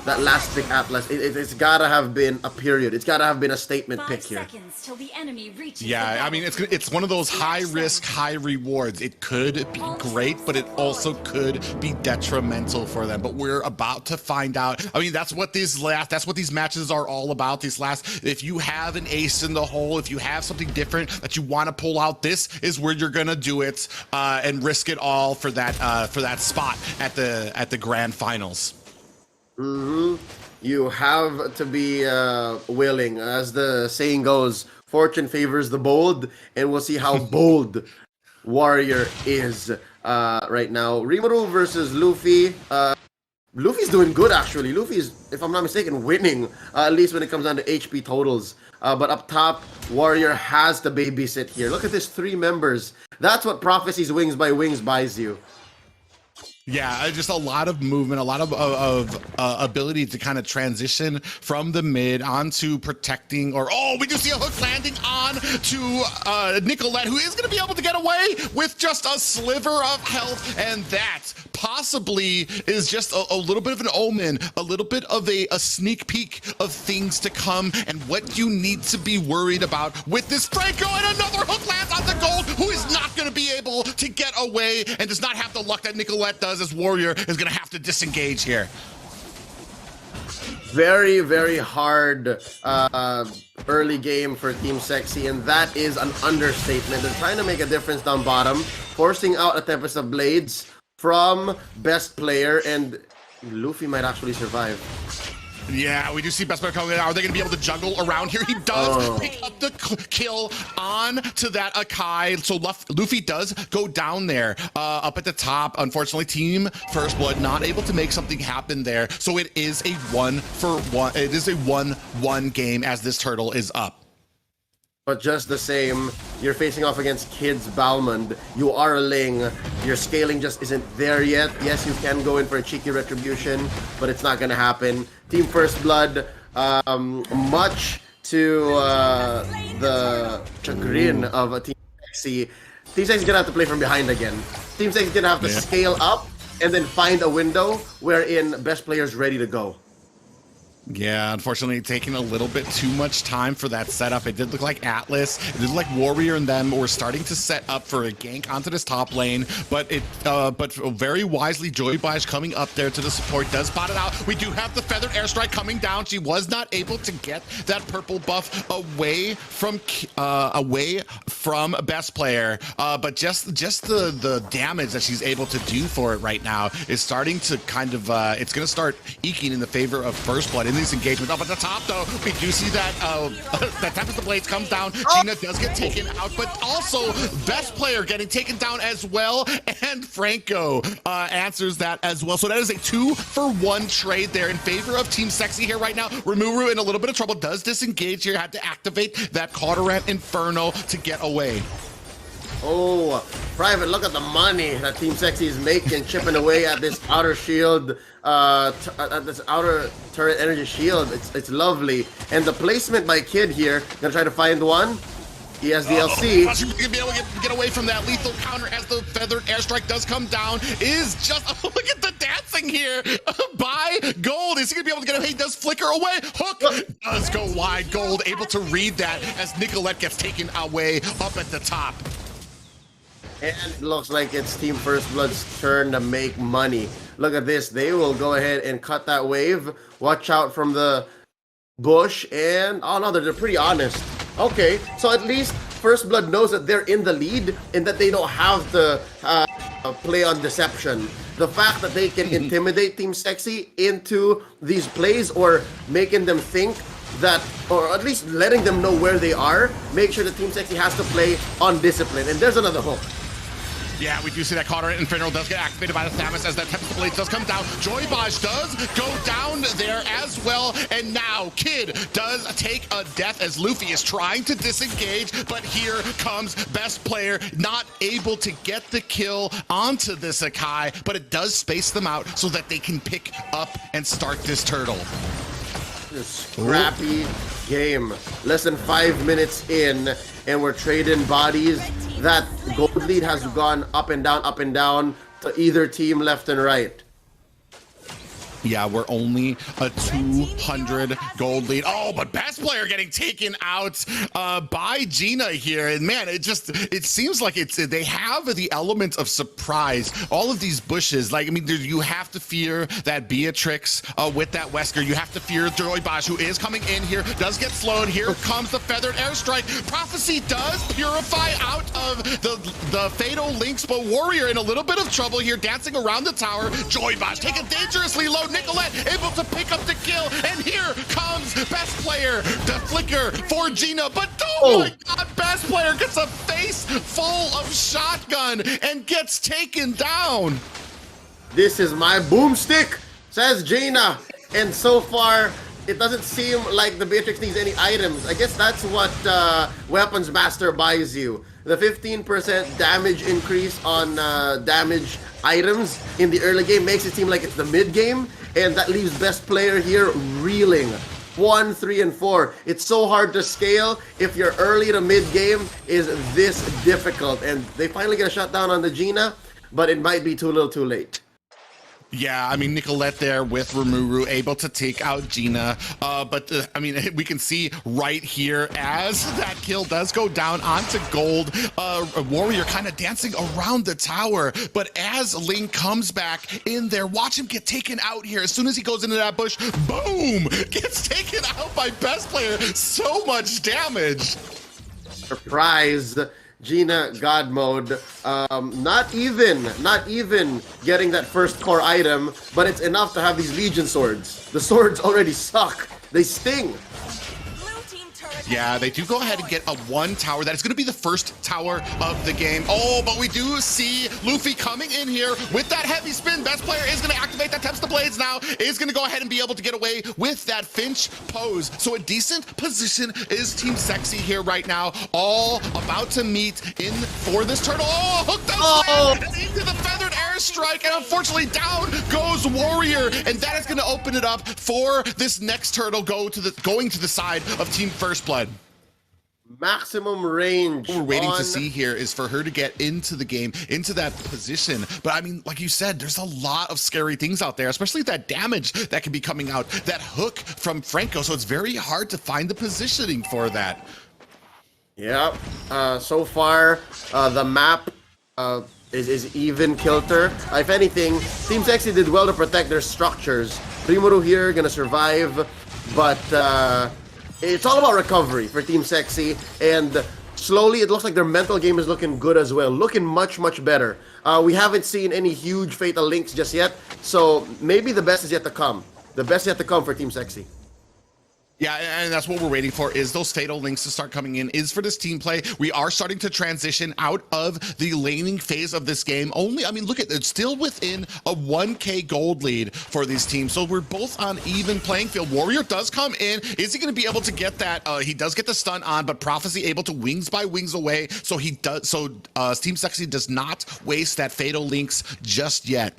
that last pick Atlas, it's gotta have been a period. It's gotta have been a statement pick here. Till the enemy reaches Yeah, I mean, it's one of those high risk, high rewards. It could be great, but it also could be detrimental for them. But we're about to find out. I mean, that's what these matches are all about. These last, if you have an ace in the hole, if you have something different that you want to pull out, this is where you're gonna do it and risk it all for that spot at the grand finals. You have to be willing. As the saying goes, fortune favors the bold, and we'll see how bold Warrior is right now. Rimuru versus Luffy. Luffy's doing good, actually. Luffy's, if I'm not mistaken, winning, at least when it comes down to HP totals. But up top, Warrior has to babysit here. Look at this, 3 members. That's what Prophecy's Wings by Wings buys you. Yeah, just a lot of movement, a lot of ability to kind of transition from the mid onto protecting, or we do see a hook landing on to Nicolette, who is going to be able to get away with just a sliver of health, and that possibly is just a little bit of an omen, a little bit of a sneak peek of things to come and what you need to be worried about with this Franco, and another hook lands on the gold, who is not going to be able to get away and does not have the luck that Nicolette does, as Warrior is going to have to disengage here. Very, very hard early game for Team Sexy, and that is an understatement. They're trying to make a difference down bottom, forcing out a Tempest of Blades from best player, and Luffy might actually survive. Yeah, we do see best player coming in. Are they going to be able to juggle around here? He does pick up the kill on to that Akai. So Luffy does go down there up at the top. Unfortunately, Team First Blood not able to make something happen there. So it is a 1-for-1. It is a 1-1 game as this turtle is up. But just the same, you're facing off against Kids Balmond. You are a Ling. Your scaling just isn't there yet. Yes, you can go in for a cheeky retribution, but it's not going to happen. Team First Blood, much to the chagrin of Team Sexy, Team Sexy is going to have to play from behind again. Team Sexy is going to have to scale up and then find a window wherein best player is ready to go. Yeah, unfortunately, taking a little bit too much time for that setup. It did look like Atlas, it did look like Warrior and them were starting to set up for a gank onto this top lane, but very wisely, Joy Bash coming up there to the support does spot it out. We do have the feathered airstrike coming down. She was not able to get that purple buff away from best player, but just the damage that she's able to do for it right now is starting to kind of it's going to start eking in the favor of First Blood in these engagements. Up at the top, though, we do see that that Tempest of Blades comes down. Gina does get taken out, but also best player getting taken down as well, and Franco answers that as well. So that is a 2-for-1 trade there in favor of Team Sexy here right now. Rimuru in a little bit of trouble, does disengage here, had to activate that Cauterant Inferno to get away. Oh, Private, look at the money that Team Sexy is making, chipping away at this outer shield, at this outer turret energy shield. It's lovely. And the placement by Kid here, gonna try to find one. He has DLC. She's gonna be able to get away from that lethal counter as the feathered airstrike does come down. Is just, look at the dancing here by Gold. Is he gonna be able to get away? He does flicker away. Hook does go wide. Gold able to read that as Nicolette gets taken away up at the top. And it looks like it's Team First Blood's turn to make money. Look at this. They will go ahead and cut that wave. Watch out from the bush. And, oh no, they're pretty honest. Okay, so at least First Blood knows that they're in the lead and that they don't have to play on deception. The fact that they can intimidate Team Sexy into these plays, or making them think that, or at least letting them know where they are, make sure that Team Sexy has to play on discipline. And there's another hook. Yeah, we do see that Cauterant Inferno does get activated by the Thamus as that Tempest of Blades does come down. Joy Baj does go down there as well, and now Kid does take a death as Luffy is trying to disengage, but here comes best player, not able to get the kill onto this Akai, but it does space them out so that they can pick up and start this turtle. Scrappy game. Less than 5 minutes in, and we're trading bodies. That gold lead has gone up and down to either team, left and right. Yeah, we're only a 200 gold lead. Oh, but best player getting taken out by Gina here. And man, it seems like they have the element of surprise. All of these bushes, like, I mean, you have to fear that Beatrix with that Wesker. You have to fear Joy Bosch, who is coming in here, does get slowed. Here comes the feathered airstrike. Prophecy does purify out of the fatal links, but Warrior in a little bit of trouble here, dancing around the tower. Joy Bosch taken dangerously low. Nicolette able to pick up the kill, and here comes best player, the flicker for Gina, but oh my god, best player gets a face full of shotgun and gets taken down. This is my boomstick, says Gina, and so far it doesn't seem like the Beatrix needs any items. I guess that's what Weapons Master buys you. The 15% damage increase on damage items in the early game makes it seem like it's the mid game, and that leaves best player here reeling. 1, 3, and 4. It's so hard to scale if your early to mid game is this difficult, and they finally get a shutdown on the Gina, but it might be too little too late. Yeah, I mean, Nicolette there with Rimuru able to take out Gina. I mean, we can see right here as that kill does go down onto gold. Warrior kind of dancing around the tower. But as Ling comes back in there, watch him get taken out here. As soon as he goes into that bush, boom, gets taken out by best player. So much damage. Surprise. Gina God mode, not even getting that first core item, but it's enough to have these Legion swords. The swords already suck. They sting. Yeah, they do go ahead and get a 1 tower. That is going to be the first tower of the game. Oh, but we do see Luffy coming in here with that heavy spin. Best player is going to activate that Temps to Blades now, is going to go ahead and be able to get away with that Finch pose. So a decent position is Team Sexy here right now, all about to meet in for this turtle. Oh, hooked up into the feathered airstrike, and unfortunately down goes Warrior, and that is going to open it up for this next turtle going to the side of Team First Blood. Maximum range. What we're waiting to see here is for her to get into the game, into that position. But I mean, like you said, there's a lot of scary things out there, especially that damage that can be coming out, that hook from Franco. So it's very hard to find the positioning for that. Yeah. So far, the map is even kilter. If anything, Team Sexy did well to protect their structures. Rimuru here gonna survive, but it's all about recovery for Team Sexy, and slowly it looks like their mental game is looking good as well, looking much better. We haven't seen any huge fatal links just yet, so maybe the best is yet to come. The best yet to come for Team Sexy. Yeah, and that's what we're waiting for, is those fatal links to start coming in, is for this team play. We are starting to transition out of the laning phase of this game. I mean, look at it, still within a 1K gold lead for these teams. So we're both on even playing field. Warrior does come in. Is he going to be able to get that? He does get the stun on, but Prophecy able to wings by wings away. So he does. So Team Sexy does not waste that fatal links just yet.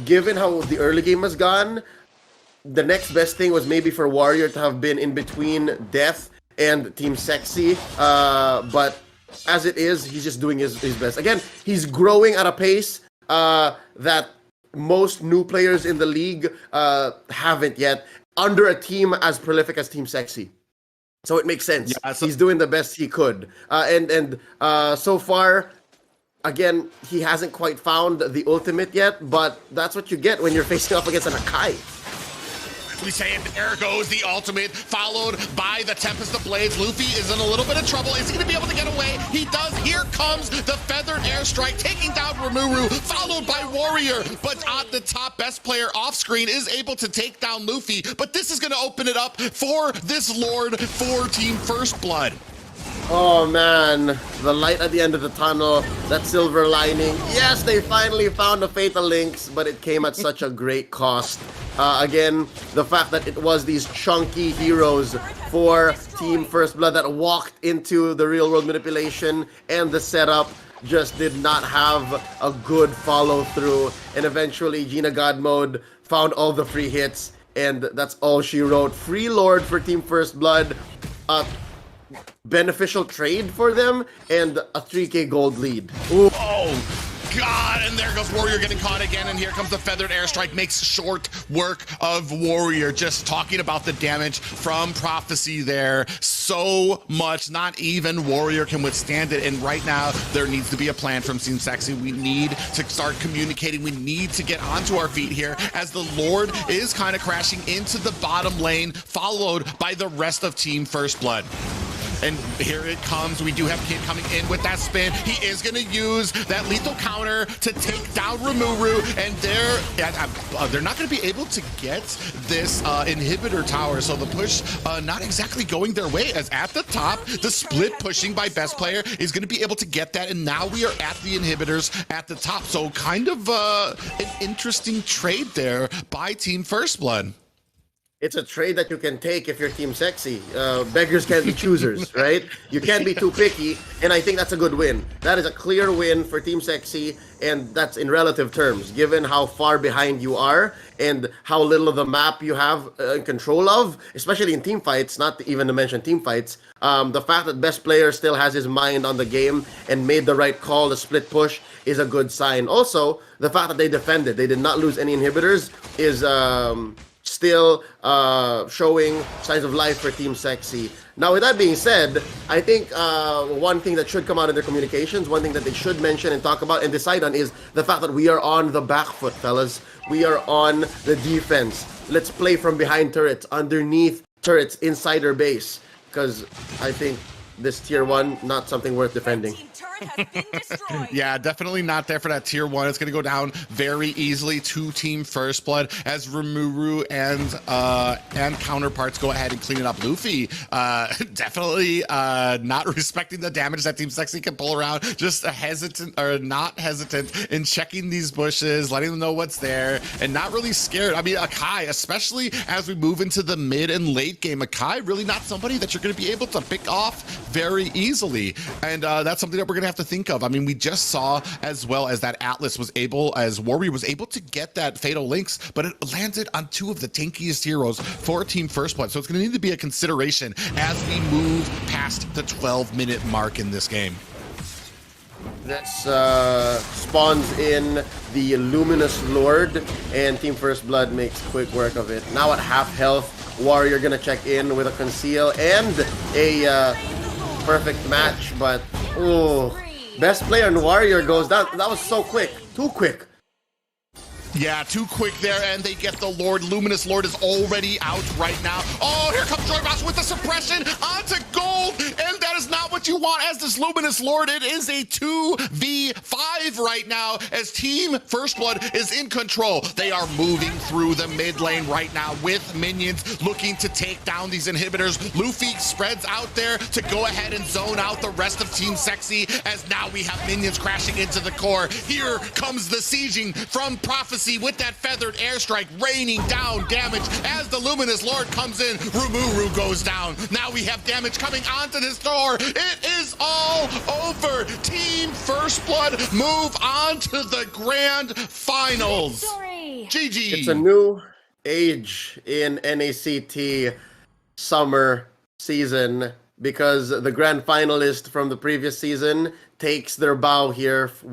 Given how the early game has gone, the next best thing was maybe for Warrior to have been in between Death and Team Sexy, but as it is, he's just doing his best. Again, he's growing at a pace that most new players in the league haven't yet, under a team as prolific as Team Sexy. So it makes sense. Yeah, he's doing the best he could. And so far, again, he hasn't quite found the ultimate yet, but that's what you get when you're facing off against an Akai. We say it, there goes the ultimate, followed by the Tempest of Blades. Luffy is in a little bit of trouble. Is he going to be able to get away? He does. Here comes the feathered airstrike, taking down Rimuru, followed by Warrior. But at the top, best player off screen is able to take down Luffy. But this is going to open it up for this Lord for Team First Blood. Oh man, the light at the end of the tunnel, that silver lining. Yes, they finally found the fatal links, but it came at such a great cost. Again, the fact that it was these chunky heroes for Team First Blood that walked into the real world manipulation, and the setup just did not have a good follow through. And eventually Gina God mode found all the free hits, and that's all she wrote. Free Lord for Team First Blood. Beneficial trade for them, and a 3K gold lead. Ooh. Oh, God, and there goes Warrior getting caught again, and here comes the feathered airstrike, makes short work of Warrior. Just talking about the damage from Prophecy there. So much, not even Warrior can withstand it, and right now there needs to be a plan from Team Sexi. We need to start communicating. We need to get onto our feet here as the Lord is kind of crashing into the bottom lane, followed by the rest of Team First Blood. And here it comes. We do have Kid coming in with that spin. He is going to use that lethal counter to take down Rimuru, and they're not going to be able to get this inhibitor tower. So the push not exactly going their way, as at the top, the split pushing by best player is going to be able to get that, and now we are at the inhibitors at the top. So kind of an interesting trade there by Team First Blood. It's a trade that you can take if you're Team Sexy. Beggars can't be choosers, right? You can't be too picky, and I think that's a good win. That is a clear win for Team Sexy, and that's in relative terms, given how far behind you are and how little of the map you have control of, especially in team fights, not even to mention team fights. The fact that best player still has his mind on the game and made the right call, the split push, is a good sign. Also, the fact that they defended, they did not lose any inhibitors, is still showing signs of life for Team Sexy. Now, with that being said, I think one thing that should come out in their communications, one thing that they should mention and talk about and decide on is the fact that we are on the back foot, fellas. We are on the defense. Let's play from behind turrets, underneath turrets, inside their base. Because I think this tier 1, not something worth defending. Yeah, definitely not there for that tier 1. It's going to go down very easily to Team First Blood as Rimuru and counterparts go ahead and clean it up. Luffy definitely not respecting the damage that Team Sexy can pull around. Just not hesitant in checking these bushes, letting them know what's there, and not really scared. I mean, Akai, especially as we move into the mid and late game, Akai really not somebody that you're going to be able to pick off very easily, and that's something that we're going to have to think of. I mean, we just saw as well as that Atlas was able, as Warrior was able to get that Fatal Links, but it landed on 2 of the tankiest heroes for Team First Blood. So it's going to need to be a consideration as we move past the 12-minute mark in this game. This spawns in the Luminous Lord, and Team First Blood makes quick work of it. Now at half health, Warrior gonna check in with a conceal and a perfect match, but best player and Warrior goes down. That was so quick, too quick. Yeah, too quick there, and they get the Lord. Luminous Lord is already out right now. Oh, here comes Joybox with the suppression onto gold, and that is not what you want as this Luminous Lord. It is a 2v5 right now as Team First Blood is in control. They are moving through the mid lane right now with minions looking to take down these inhibitors. Luffy spreads out there to go ahead and zone out the rest of Team Sexy as now we have minions crashing into the core. Here comes the sieging from Prophecy with that feathered airstrike raining down damage as the Luminous Lord comes in. Rimuru goes down. Now we have damage coming onto this door. It is all over. Team First Blood move on to the grand finals. GG. It's a new age in NACT summer season because the grand finalist from the previous season takes their bow here